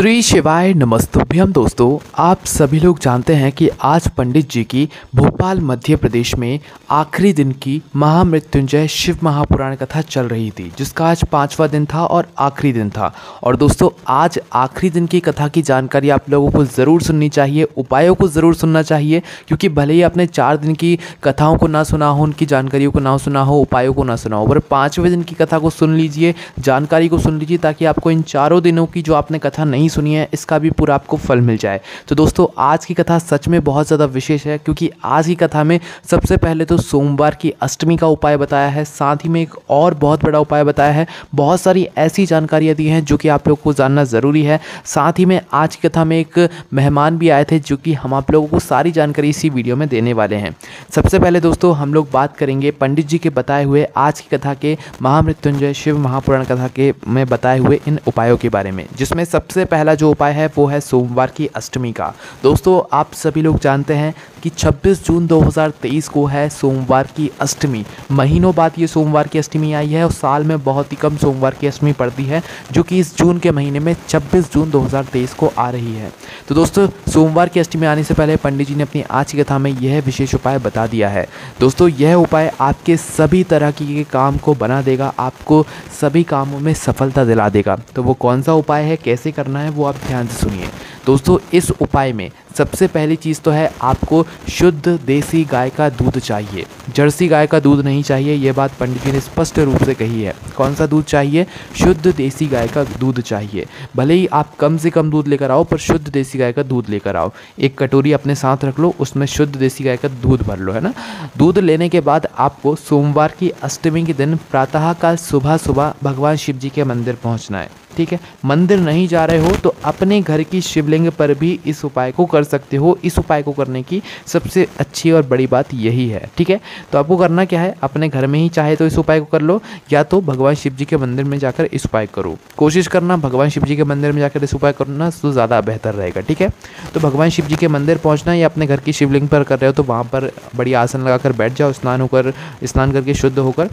श्री शिवाय नमस्तुभ्यम। दोस्तों, आप सभी लोग जानते हैं कि आज पंडित जी की भोपाल मध्य प्रदेश में आखिरी दिन की महामृत्युंजय शिव महापुराण कथा चल रही थी, जिसका आज 5वां दिन था और आखिरी दिन था। और दोस्तों, आज आखिरी दिन की कथा की जानकारी आप लोगों को ज़रूर सुननी चाहिए, उपायों को ज़रूर सुनना चाहिए, क्योंकि भले ही आपने 4 दिन की कथाओं को ना सुना हो, उनकी जानकारियों को ना सुना हो, उपायों को ना सुना हो, पर 5वें दिन की कथा को सुन लीजिए, जानकारी को सुन लीजिए, ताकि आपको इन 4 दिनों की जो आपने कथा नहीं सुनी है इसका भी पूरा आपको फल मिल जाए। तो दोस्तों, आज की कथा सच में बहुत ज़्यादा विशेष है, क्योंकि आज की कथा में सबसे पहले तो सोमवार की अष्टमी का उपाय बताया है, साथ ही में एक और बहुत बड़ा उपाय बताया है। बहुत सारी ऐसी जानकारियाँ दी हैं जो कि आप लोगों को जानना ज़रूरी है। साथ ही में आज की कथा में एक मेहमान भी आए थे, जो कि हम आप लोगों को सारी जानकारी इसी वीडियो में देने वाले हैं। सबसे पहले दोस्तों, हम लोग बात करेंगे पंडित जी के बताए हुए आज की कथा के महामृत्युंजय शिव महापुराण कथा के में बताए हुए इन उपायों के बारे में, जिसमें सबसे पहला जो उपाय है वो है सोमवार की अष्टमी का। दोस्तों, आप सभी लोग जानते हैं कि 26 जून 2023 को है सोमवार की अष्टमी। महीनों बाद ये सोमवार की अष्टमी आई है और साल में बहुत ही कम सोमवार की अष्टमी पड़ती है, जो कि इस जून के महीने में 26 जून 2023 को आ रही है। तो दोस्तों, सोमवार की अष्टमी आने से पहले पंडित जी ने अपनी आज की कथा में यह विशेष उपाय बता दिया है। दोस्तों, यह उपाय आपके सभी तरह के काम को बना देगा, आपको सभी कामों में सफलता दिला देगा। तो वो कौन सा उपाय है, कैसे करना है, वो आप ध्यान से सुनिए। दोस्तों, इस उपाय में सबसे पहली चीज़ तो है, आपको शुद्ध देसी गाय का दूध चाहिए। जर्सी गाय का दूध नहीं चाहिए, ये बात पंडित जी ने स्पष्ट रूप से कही है। कौन सा दूध चाहिए? शुद्ध देसी गाय का दूध चाहिए। भले ही आप कम से कम दूध लेकर आओ, पर शुद्ध देसी गाय का दूध लेकर आओ। एक कटोरी अपने साथ रख लो, उसमें शुद्ध देसी गाय का दूध भर लो, है ना। दूध लेने के बाद आपको सोमवार की अष्टमी के दिन प्रातःकाल सुबह सुबह भगवान शिव जी के मंदिर पहुँचना है। ठीक है, मंदिर नहीं जा रहे हो तो अपने घर की शिवलिंग पर भी इस उपाय को कर सकते हो। इस उपाय को करने की सबसे अच्छी और बड़ी बात यही है। ठीक है, तो आपको करना क्या है, अपने घर में ही चाहे तो इस उपाय को कर लो, या तो भगवान शिव जी के मंदिर में जाकर इस उपाय करो। कोशिश करना भगवान शिव जी के मंदिर में जाकर इस उपाय करना तो ज़्यादा बेहतर रहेगा। ठीक है, तो भगवान शिव जी के मंदिर पहुँचना या अपने घर की शिवलिंग पर कर रहे हो तो वहाँ पर बड़ी आसन लगाकर बैठ जाओ, स्नान करके शुद्ध होकर।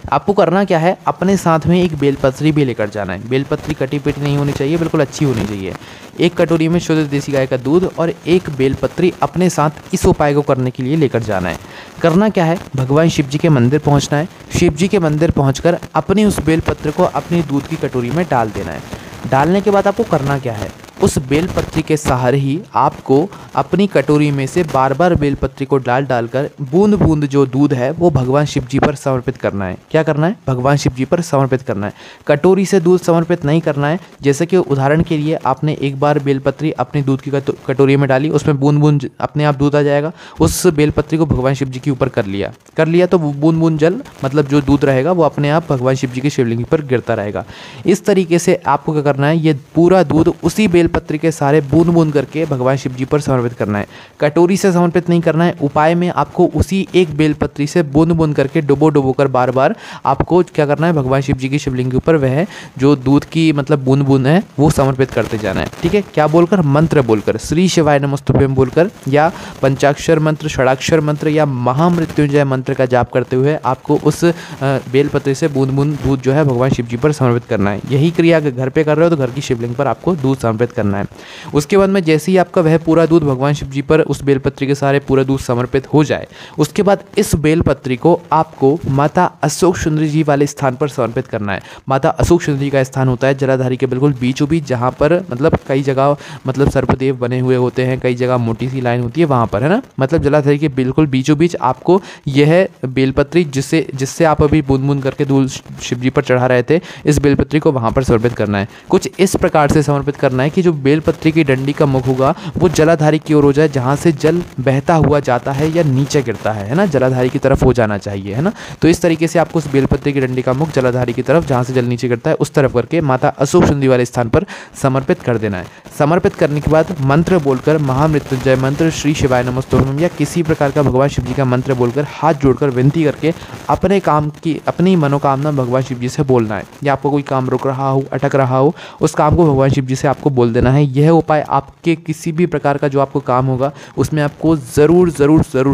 आपको करना क्या है, अपने साथ में एक बेलपत्री भी लेकर जाना है। बेलपत्री कटी पिटी नहीं होनी चाहिए, बिल्कुल अच्छी होनी चाहिए। एक कटोरी में शुद्ध देसी गाय का दूध और एक बेलपत्री अपने साथ इस उपाय को करने के लिए लेकर जाना है। करना क्या है, भगवान शिव जी के मंदिर पहुंचना है। शिव जी के मंदिर पहुंचकर अपनी उस बेलपत्र को अपनी दूध की कटोरी में डाल देना है। डालने के बाद आपको करना क्या है, उस बेलपत्री के सहारे ही आपको अपनी कटोरी में से बार बार बेलपत्री को डालकर बूंद बूंद जो दूध है वो भगवान शिव जी पर समर्पित करना है। क्या करना है, भगवान शिव जी पर समर्पित करना है। कटोरी से दूध समर्पित नहीं करना है। जैसे कि उदाहरण के लिए आपने एक बार बेलपत्री अपनी दूध की कटोरी में डाली, उसमें बूंद बूंद अपने आप दूध आ जाएगा। उस बेलपत्री को भगवान शिव जी के ऊपर कर लिया तो बूंद बूंद जल, मतलब जो दूध रहेगा वो अपने आप भगवान शिव जी की शिवलिंग पर गिरता रहेगा। इस तरीके से आपको क्या करना है, ये पूरा दूध उसी बेलपत्री के सारे बूंद बूंद करके भगवान शिव जी पर समर्पित करना है। कटोरी से समर्पित नहीं करना है। उपाय में आपको उसी एक बेलपत्री से बूंद बूंद करके डुबो कर बार बार आपको क्या करना है, भगवान शिव जी की शिवलिंग के ऊपर वह जो दूध की मतलब बूंद बूंद है वो समर्पित करते जाना है। ठीक है, क्या बोलकर, मंत्र बोलकर, श्री शिवाय नमस्तुभ्यम बोलकर, या पंचाक्षर मंत्र, षडाक्षर मंत्र या महामृत्युंजय मंत्र का जाप करते हुए आपको उस बेलपत्री से बूंद बूंद दूध जो है भगवान शिव जी पर समर्पित करना है। यही क्रिया घर पे कर रहे हो तो घर की शिवलिंग पर आपको दूध समर्पित करना है। उसके बाद में जैसे ही आपका वह पूरा दूध भगवान शिव जी पर उस बेलपत्री के सारे पूरा दूध समर्पित हो जाए, उसके बाद इस बेलपत्री को आपको माता अशोक सुंदरी जी वाले स्थान पर समर्पित करना है। माता अशोक सुंदरी का स्थान होता है जलाधारी के बिल्कुल बीचों बीच, जहाँ पर मतलब कई जगह मतलब सर्पदेव बने हुए होते हैं, कई जगह मोटी सी लाइन होती है वहाँ पर, है ना। मतलब जलाधारी के बिल्कुल बीचों बीच आपको यह बेलपत्री जिससे आप अभी बूंद बूंद करके दूध शिव जी पर चढ़ा रहे थे, इस बेलपत्री को वहाँ पर समर्पित करना है। कुछ इस प्रकार से समर्पित करना है कि जो बेलपत्री की डंडी का मुख होगा वो जलाधारी की ओर हो जाए, जहाँ से जल बहता हुआ जाता है या नीचे गिरता है ना, जलाधारी की तरफ हो जाना चाहिए, है ना। तो इस तरीके से आपको उस बेलपत्री की डंडी का मुख जलाधारी की तरफ, जहाँ से जल नीचे गिरता है, उस तरफ करके माता अशोक सुंदरी वाले स्थान पर समर्पित कर देना है। समर्पित करने के बाद मंत्र बोलकर, महामृत्युंजय मंत्र, श्री शिवाय नमस्तुभ्यम या किसी प्रकार का भगवान शिव जी का मंत्र बोलकर, हाथ जोड़कर विनती करके अपने काम की, अपनी मनोकामना भगवान शिव जी से बोलना है। या आपको कोई काम रुक रहा हो, अटक रहा हो, उस काम को भगवान शिव जी से आपको बोल देना है। यह उपाय आपके किसी भी प्रकार का जो आपको काम होगा उसमें आपको ज़रूर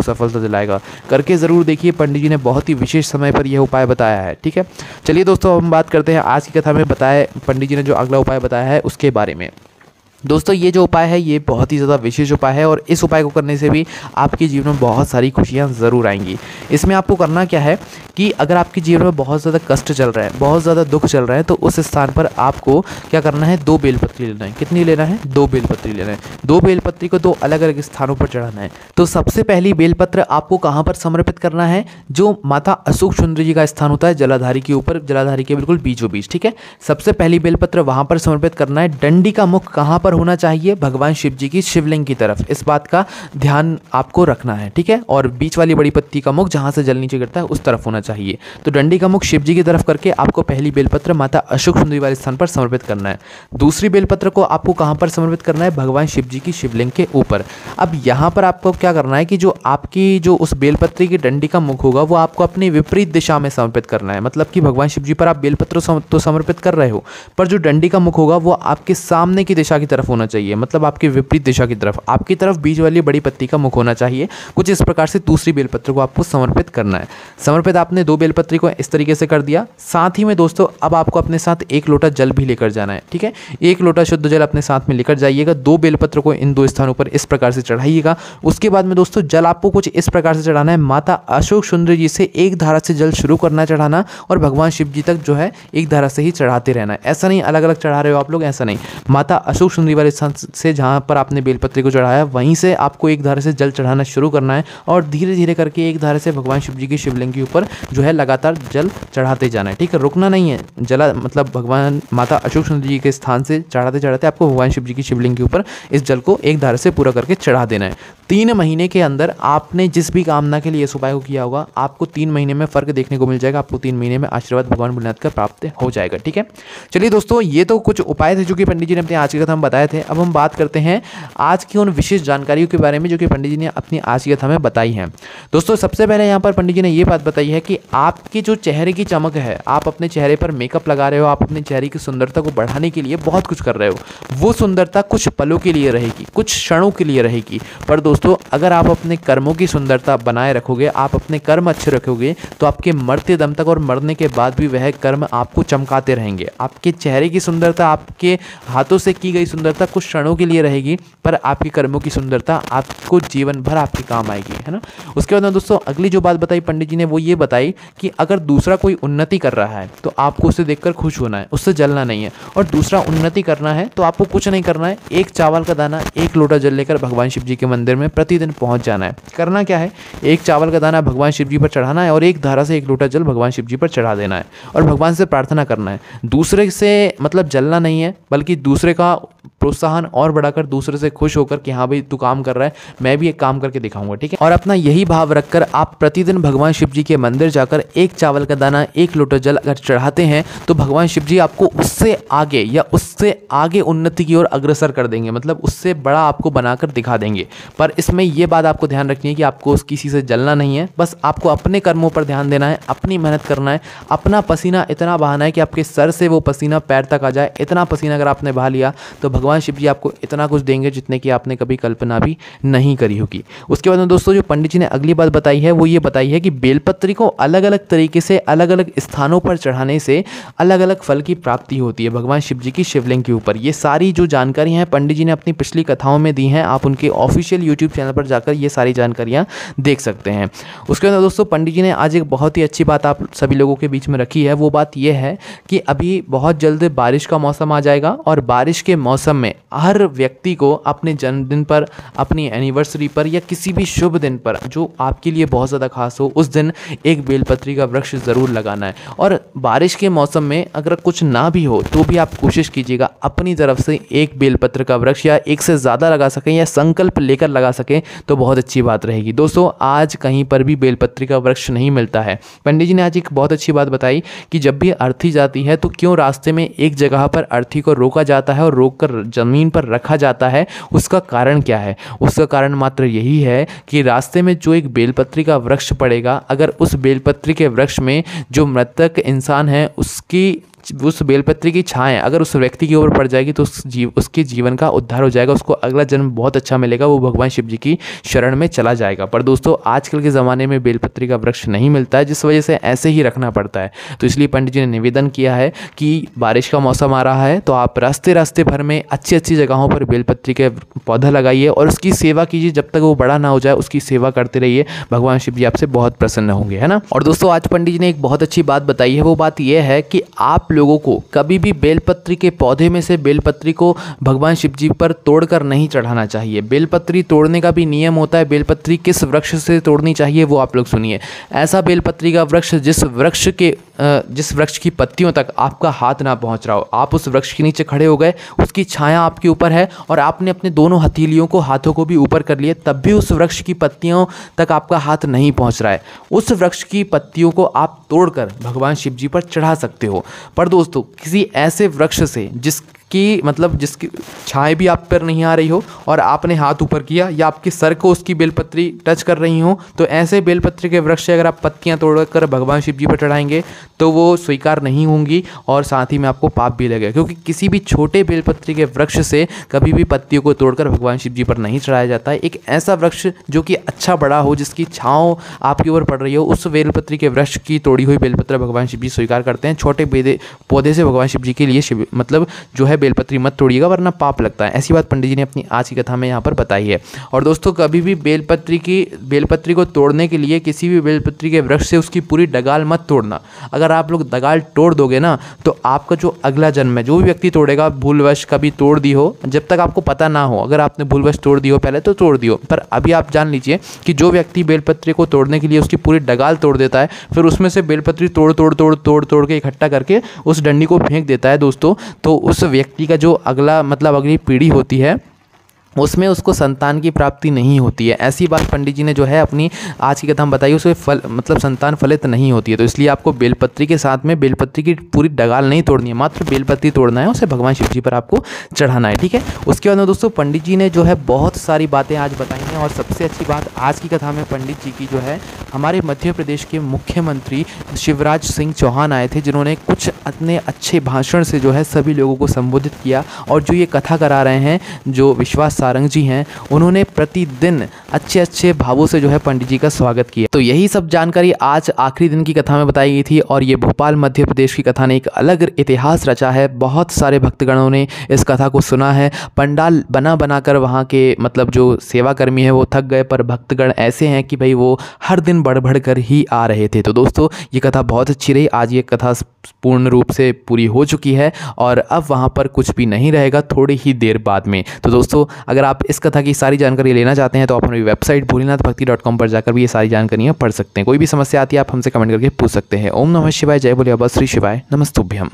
सफलता दिलाएगा। करके ज़रूर देखिए, पंडित जी ने बहुत ही विशेष समय पर यह उपाय बताया है। ठीक है, चलिए दोस्तों, हम बात करते हैं आज की कथा में बताए पंडित जी ने जो अगला उपाय बताया है उसके बारे में। दोस्तों ये जो उपाय है ये बहुत ही ज़्यादा विशेष उपाय है और इस उपाय को करने से भी आपके जीवन में बहुत सारी खुशियाँ ज़रूर आएंगी। इसमें आपको करना क्या है कि अगर आपके जीवन में बहुत ज़्यादा कष्ट चल रहा है, बहुत ज़्यादा दुख चल रहा है, तो उस स्थान पर आपको क्या करना है, 2 बेलपत्री लेना है। कितनी लेना है? 2 बेलपत्री लेना है। 2 बेलपत्री को 2 अलग अलग स्थानों पर चढ़ाना है। तो सबसे पहली बेलपत्र आपको कहाँ पर समर्पित करना है? जो माता अशोक सुंदरी जी का स्थान होता है जलाधारी के ऊपर, जलाधारी के बिल्कुल बीचों बीच, ठीक है। सबसे पहली बेलपत्र वहाँ पर समर्पित करना है। डंडी का मुख कहाँ पर होना चाहिए? भगवान शिव जी की शिवलिंग की तरफ। इस बात का ध्यान आपको रखना है, ठीक है। और बीच वाली बड़ी पत्ती का मुख जहाँ से जल नीचे गिरता है उस तरफ होना चाहिए। तो डंडी का मुख शिव जी की तरफ करके आपको पहली बेलपत्र माता अशोक सुंदरी वाले स्थान पर समर्पित करना है। दूसरी बेलपत्र को आपको कहाँ पर समर्पित करना है? भगवान शिव जी की शिवलिंग के ऊपर। अब यहाँ पर आपको क्या करना है कि जो आपकी जो उस बेलपत्री की डंडी का मुख होगा वो आपको अपनी विपरीत दिशा में समर्पित करना है। मतलब कि भगवान शिव जी पर आप बेलपत्र तो समर्पित कर रहे हो, पर जो डंडी का मुख होगा वो आपके सामने की दिशा की तरफ होना चाहिए, मतलब आपकी विपरीत दिशा की तरफ। आपकी तरफ बीच वाली बड़ी पत्ती का मुख होना चाहिए। कुछ इस प्रकार से दूसरी बेलपत्र को आपको समर्पित करना है। समर्पित आपने 2 बेलपत्री को इस तरीके से कर दिया। साथ ही में दोस्तों अब आपको अपने साथ 1 लोटा जल भी लेकर जाना है, ठीक है। 1 लोटा शुद्ध जल अपने साथ में लेकर जाइएगा। 2 बेलपत्र को इन 2 स्थानों पर इस प्रकार से चढ़ाइएगा। उसके बाद में दोस्तों जल आपको कुछ इस प्रकार से चढ़ाना है। माता अशोक सुंदरी जी से एक धारा से जल शुरू करना चढ़ाना और भगवान शिव जी तक जो है एक धारा से ही चढ़ाते रहना है। ऐसा नहीं अलग अलग चढ़ा रहे हो आप लोग, ऐसा नहीं। माता अशोक सुंदरी वाले स्थान से जहाँ पर आपने बेलपत्री को चढ़ाया वहीं से आपको एक धारा से जल चढ़ाना शुरू करना है और धीरे धीरे करके एक धारा से भगवान शिव जी की शिवलिंग के ऊपर जो है लगातार जल चढ़ाते जाना है, ठीक है। रुकना नहीं है। जला मतलब भगवान माता अशोक सुंदरी जी के स्थान से चढ़ाते चढ़ाते आपको भगवान शिव जी की शिवलिंग के ऊपर इस जल को एक धारा से पूरा करके चढ़ा देना है। 3 महीने के अंदर आपने जिस भी कामना के लिए इस उपाय को किया होगा आपको 3 महीने में फ़र्क देखने को मिल जाएगा। आपको 3 महीने में आशीर्वाद भगवान भोलेनाथ का प्राप्त हो जाएगा, ठीक है। चलिए दोस्तों ये तो कुछ उपाय थे जो कि पंडित जी ने अपनी आज की कथा में बताए थे। अब हम बात करते हैं आज की उन विशेष जानकारियों के बारे में जो कि पंडित जी ने अपनी आज की कथा में बताई हैं। दोस्तों सबसे पहले यहाँ पर पंडित जी ने ये बात बताई है कि आपकी जो चेहरे की चमक है, आप अपने चेहरे पर मेकअप लगा रहे हो, आप अपने चेहरे की सुंदरता को बढ़ाने के लिए बहुत कुछ कर रहे हो। वो सुंदरता कुछ पलों के लिए रहेगी, कुछ क्षणों के लिए रहेगी, पर दोस्तों अगर आप अपने कर्मों की सुंदरता बनाए रखोगे, आप अपने कर्म अच्छे रखोगे, तो आपके मरते दम तक और मरने के बाद भी वह कर्म आपको चमकाते रहेंगे। आपके चेहरे की सुंदरता, आपके हाथों से की गई सुंदरता कुछ क्षणों के लिए रहेगी, पर आपके कर्मों की सुंदरता आपको जीवन भर आपके काम आएगी, है ना। उसके बाद में दोस्तों अगली जो बात बताई पंडित जी ने वो ये बताई कि अगर दूसरा कोई उन्नति कर रहा है तो आपको उसे देखकर खुश होना है, उससे जलना नहीं है। और दूसरा उन्नति करना है तो आपको कुछ नहीं करना है, 1 चावल का दाना 1 लोटा जल लेकर भगवान शिव जी के मंदिर में प्रतिदिन पहुंच जाना है। करना क्या है, 1 चावल का दाना भगवान शिव जी पर चढ़ाना है और 1 धारा से 1 लोटा जल भगवान शिव जी पर चढ़ा देना है और भगवान से प्रार्थना करना है। दूसरे से मतलब जलना नहीं है, बल्कि दूसरे का प्रोत्साहन और बढ़ाकर दूसरे से खुश होकर कि हाँ भाई तू काम कर रहा है, मैं भी एक काम करके दिखाऊंगा, ठीक है। और अपना यही भाव रखकर आप प्रतिदिन भगवान शिव जी के मंदिर जाकर 1 चावल का दाना 1 लोटा जल अगर चढ़ाते हैं तो भगवान शिव जी आपको उससे आगे या उससे आगे उन्नति की ओर अग्रसर कर देंगे, मतलब उससे बड़ा आपको बनाकर दिखा देंगे। पर इसमें यह बात आपको ध्यान रखनी है कि आपको किसी से जलना नहीं है, बस आपको अपने कर्मों पर ध्यान देना है, अपनी मेहनत करना है, अपना पसीना इतना बहाना है कि आपके सर से वो पसीना पैर तक आ जाए। इतना पसीना अगर आपने बहा लिया तो भगवान शिव जी आपको इतना कुछ देंगे जितने की आपने कभी कल्पना भी नहीं करी होगी। उसके बाद में दोस्तों जो पंडित जी ने अगली बात बताई है वो ये बताई है कि बेलपत्री को अलग अलग तरीके से अलग अलग स्थानों पर चढ़ाने से अलग अलग फल की प्राप्ति होती है भगवान शिव जी की शिवलिंग के ऊपर। ये सारी जो जानकारी हैं पंडित जी ने अपनी पिछली कथाओं में दी हैं, आप उनके ऑफिशियल यूट्यूब चैनल पर जाकर ये सारी जानकारियाँ देख सकते हैं। उसके बाद दोस्तों पंडित जी ने आज एक बहुत ही अच्छी बात आप सभी लोगों के बीच में रखी है। वो बात यह है कि अभी बहुत जल्द बारिश का मौसम आ जाएगा और बारिश के मौसम में हर व्यक्ति को अपने जन्मदिन पर, अपनी एनिवर्सरी पर या किसी भी शुभ दिन पर जो आपके लिए बहुत ज़्यादा खास हो, उस दिन एक बेलपत्री का वृक्ष ज़रूर लगाना है। और बारिश के मौसम में अगर कुछ ना भी हो तो भी आप कोशिश कीजिएगा अपनी तरफ से एक बेलपत्र का वृक्ष या एक से ज़्यादा लगा सकें या संकल्प लेकर लगा सकें तो बहुत अच्छी बात रहेगी। दोस्तों आज कहीं पर भी बेलपत्री का वृक्ष नहीं मिलता है। पंडित जी ने आज एक बहुत अच्छी बात बताई कि जब भी अर्थी जाती है तो क्यों रास्ते में एक जगह पर अर्थी को रोका जाता है और रोककर ज़मीन पर रखा जाता है, उसका कारण क्या है? उसका कारण मात्र यही है कि रास्ते में जो एक बेलपत्री का वृक्ष पड़ेगा, अगर उस बेलपत्री के वृक्ष में जो मृतक इंसान है उसकी उस बेलपत्री की छाएँ अगर उस व्यक्ति के ऊपर पड़ जाएगी तो उसके जीवन का उद्धार हो जाएगा, उसको अगला जन्म बहुत अच्छा मिलेगा, वो भगवान शिव जी की शरण में चला जाएगा। पर दोस्तों आजकल के ज़माने में बेलपत्री का वृक्ष नहीं मिलता है, जिस वजह से ऐसे ही रखना पड़ता है। तो इसलिए पंडित जी ने निवेदन किया है कि बारिश का मौसम आ रहा है तो आप रास्ते रास्ते भर में अच्छी अच्छी जगहों पर बेलपत्री के पौधा लगाइए और उसकी सेवा कीजिए, जब तक वो बड़ा ना हो जाए उसकी सेवा करते रहिए। भगवान शिव जी आपसे बहुत प्रसन्न होंगे, है ना। और दोस्तों आज पंडित जी ने एक बहुत अच्छी बात बताई है, वो बात यह है कि आप लोगों को कभी भी बेलपत्री के पौधे में से बेलपत्री को भगवान शिव जी पर तोड़कर नहीं चढ़ाना चाहिए। बेलपत्री तोड़ने का भी नियम होता है। बेलपत्री किस वृक्ष से तोड़नी चाहिए वो आप लोग सुनिए। ऐसा बेलपत्री का वृक्ष जिस वृक्ष की पत्तियों तक आपका हाथ ना पहुंच रहा हो। आप उस वृक्ष के नीचे खड़े हो गए, उसकी छाया आपके ऊपर है और आपने अपने दोनों हथेलियों को, हाथों को भी ऊपर कर लिए, तब भी उस वृक्ष की पत्तियों तक आपका हाथ नहीं पहुंच रहा है। उस वृक्ष की पत्तियों को आप तोड़कर भगवान शिव जी पर चढ़ा सकते हो। पर दोस्तों किसी ऐसे वृक्ष से जिसकी छाया भी आप पर नहीं आ रही हो और आपने हाथ ऊपर किया या आपके सर को उसकी बेलपत्री टच कर रही हो, तो ऐसे बेलपत्री के वृक्ष से अगर आप पत्तियां तोड़कर भगवान शिव जी पर चढ़ाएंगे तो वो स्वीकार नहीं होंगी और साथ ही में आपको पाप भी लगेगा, क्योंकि किसी भी छोटे बेलपत्री के वृक्ष से कभी भी पत्तियों को तोड़कर भगवान शिव जी पर नहीं चढ़ाया जाता है। एक ऐसा वृक्ष जो कि अच्छा बड़ा हो, जिसकी छाँव आपके ऊपर पड़ रही हो, उस बेलपत्री के वृक्ष की तोड़ी हुई बेलपत्र भगवान शिव जी स्वीकार करते हैं। छोटे पौधे से भगवान शिव जी के लिए जो है बेलपत्री मत तोड़िएगा वरना पाप लगता है। ऐसी बात पंडित जी ने अपनी आज की कथा में यहाँ पर बताई है। और दोस्तों कभी भी बेलपत्री को तोड़ने के लिए किसी भी बेलपत्री के वृक्ष से उसकी पूरी डगाल मत तोड़ना। अगर आप लोग डगाल तोड़ दोगे ना तो आपका जो अगला जन्म है, जो भी व्यक्ति तोड़ेगा, भूलवश कभी तोड़ दी हो, जब तक आपको पता ना हो, अगर आपने भूलवश तोड़ दी हो पहले तो तोड़ दियो, पर अभी आप जान लीजिए कि जो व्यक्ति बेलपत्री को तोड़ने के लिए उसकी पूरी डगाल तोड़ देता है, फिर उसमें से बेलपत्री तोड़ के इकट्ठा करके उस डंडी को फेंक देता है दोस्तों, तो उस व्यक्ति का जो अगली पीढ़ी होती है उसमें उसको संतान की प्राप्ति नहीं होती है। ऐसी बात पंडित जी ने जो है अपनी आज की कथा में बताई, उसमें संतान फलित नहीं होती है। तो इसलिए आपको बेलपत्री के साथ में बेलपत्री की पूरी डगाल नहीं तोड़नी है, मात्र बेलपत्री तोड़ना है, उसे भगवान शिव जी पर आपको चढ़ाना है, ठीक है। उसके बाद में दोस्तों पंडित जी ने जो है बहुत सारी बातें आज बताई हैं और सबसे अच्छी बात आज की कथा में पंडित जी की जो है हमारे मध्य प्रदेश के मुख्यमंत्री शिवराज सिंह चौहान आए थे, जिन्होंने कुछ अपने अच्छे भाषण से जो है सभी लोगों को संबोधित किया। और जो ये कथा करा रहे हैं जो विश्वास सारंग जी हैं, उन्होंने प्रतिदिन अच्छे अच्छे भावों से जो है पंडित जी का स्वागत किया। तो यही सब जानकारी आज आखिरी दिन की कथा में बताई गई थी और ये भोपाल मध्य प्रदेश की कथा ने एक अलग इतिहास रचा है। बहुत सारे भक्तगणों ने इस कथा को सुना है। पंडाल बनाकर वहाँ के जो सेवाकर्मी है वो थक गए, पर भक्तगण ऐसे हैं कि भाई वो हर दिन बढ़ कर ही आ रहे थे। तो दोस्तों ये कथा बहुत अच्छी रही। आज ये कथा पूर्ण रूप से पूरी हो चुकी है और अब वहाँ पर कुछ भी नहीं रहेगा थोड़ी ही देर बाद में। तो दोस्तों अगर आप इस कथा की सारी जानकारी लेना चाहते हैं तो आप हमारी वेबसाइट भोलेनाथभक्ति.com पर जाकर भी ये सारी जानकारियाँ पढ़ सकते हैं। कोई भी समस्या आती है आप हमसे कमेंट करके पूछ सकते हैं। ओम नमः शिवाय, जय बोले बाबा श्री शिवाय, नमस्तुभ्यम।